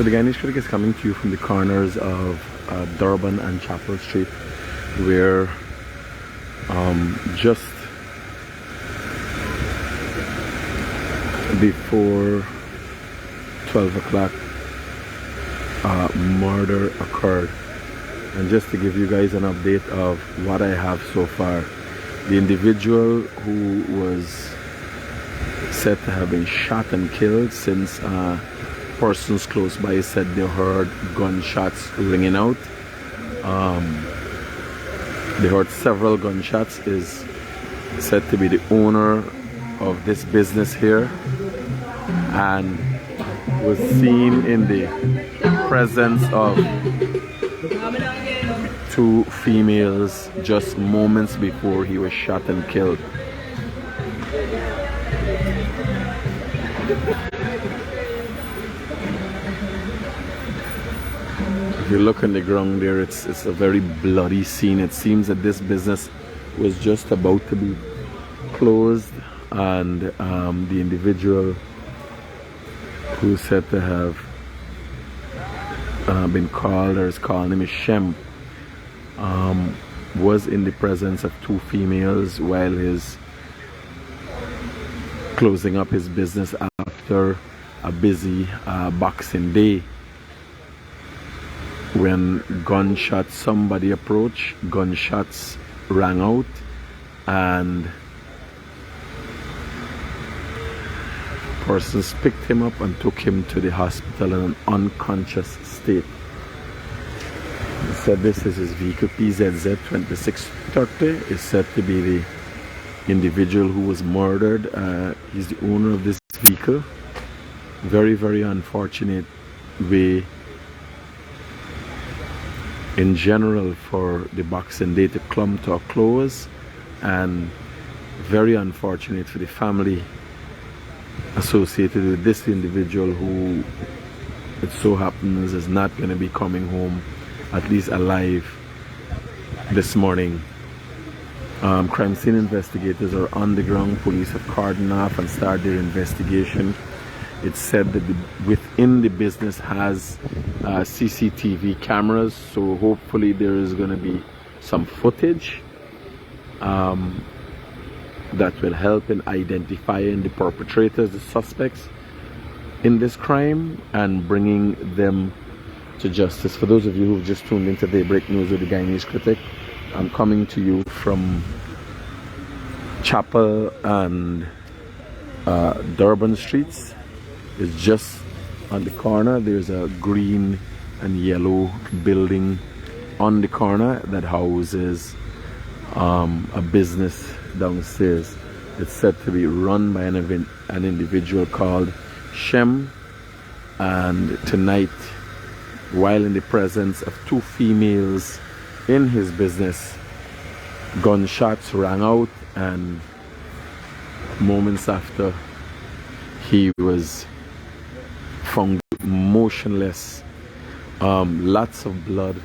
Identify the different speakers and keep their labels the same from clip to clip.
Speaker 1: So the Guyanese Critic is coming to you from the corners of Durban and Chapel Street, where just before 12 o'clock murder occurred. And just to give you guys an update of what I have so far, the individual who was said to have been shot and killed, since persons close by said they heard gunshots ringing out. They heard several gunshots, is said to be the owner of this business here, and was seen in the presence of two females just moments before he was shot and killed. If you look on the ground there, it's a very bloody scene. It seems that this business was just about to be closed, and the individual who is said to have been called, or is called, name is Shem, was in the presence of two females while he's closing up his business after a busy Boxing Day, when gunshots, somebody approached, gunshots rang out, and persons picked him up and took him to the hospital in an unconscious state. He said this is his vehicle, PZZ 2630. Is said to be the individual who was murdered. He's the owner of this vehicle. Very, very unfortunate way in general for the Boxing Day to come to a close, and very unfortunate for the family associated with this individual, who it so happens is not going to be coming home, at least alive, this morning. Crime scene investigators are on the ground. Police have cordoned off and started their investigation. It's said that within the business has CCTV cameras, so hopefully there is going to be some footage that will help in identifying the perpetrators, the suspects in this crime, and bringing them to justice. For those of you who've just tuned into Daybreak News with the Guyanese Critic, I'm coming to you from Chapel and Durban Streets. It's just on the corner. There's a green and yellow building on the corner that houses a business downstairs. It's said to be run by an individual called Shem, and tonight, while in the presence of two females in his business, gunshots rang out, and moments after, he was found motionless. Lots of blood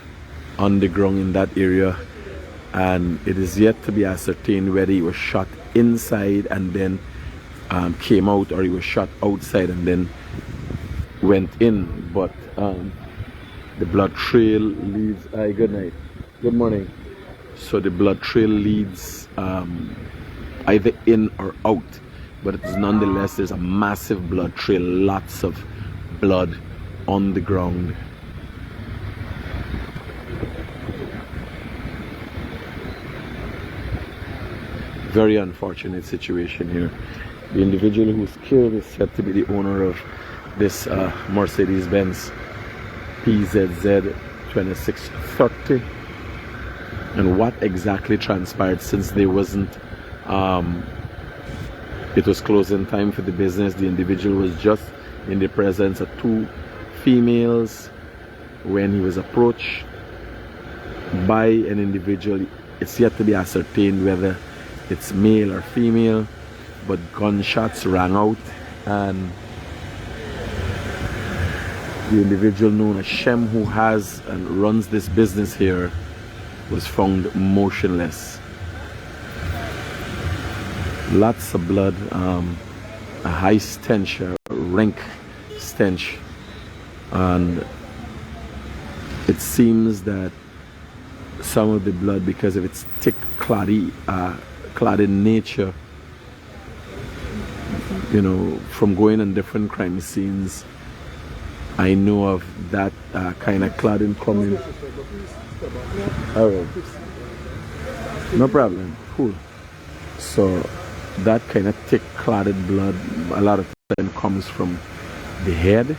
Speaker 1: on the ground in that area, and it is yet to be ascertained whether he was shot inside and then came out, or he was shot outside and then went in. But the blood trail leads. Good night. Good morning. So the blood trail leads either in or out, but it is nonetheless, there's a massive blood trail, lots of blood on the ground. Very unfortunate situation here. The individual who was killed is said to be the owner of this Mercedes-Benz PZZ 2630. And what exactly transpired, since there wasn't it was closing time for the business, the individual was just in the presence of two females when he was approached by an individual. It's yet to be ascertained whether it's male or female, but gunshots rang out, and the individual known as Shem, who has and runs this business here, was found motionless. Lots of blood, a high stench, a rank stench and it seems that some of the blood, because of its thick, clotted nature, you know, from going on different crime scenes, I know of that kind of clotting coming. All right, no problem, cool. So that kind of thick, clotted blood, a lot of time comes from the head,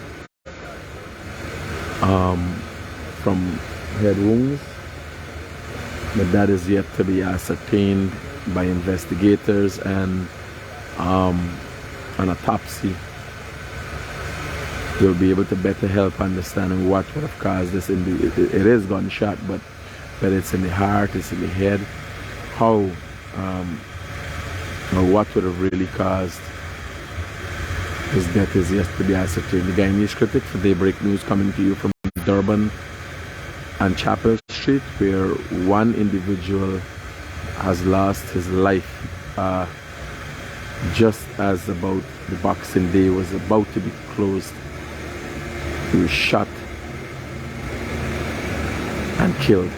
Speaker 1: from head wounds, but that is yet to be ascertained by investigators, and an autopsy will be able to better help understanding what would have caused this. It is gunshot, but whether it's in the heart, it's in the head, how or what would have really caused his death is yet to be ascertained. The Guyanese Critic for Daybreak News coming to you from Durban and Chapel Street, where one individual has lost his life just as about the Boxing Day was about to be closed. He was shot and killed.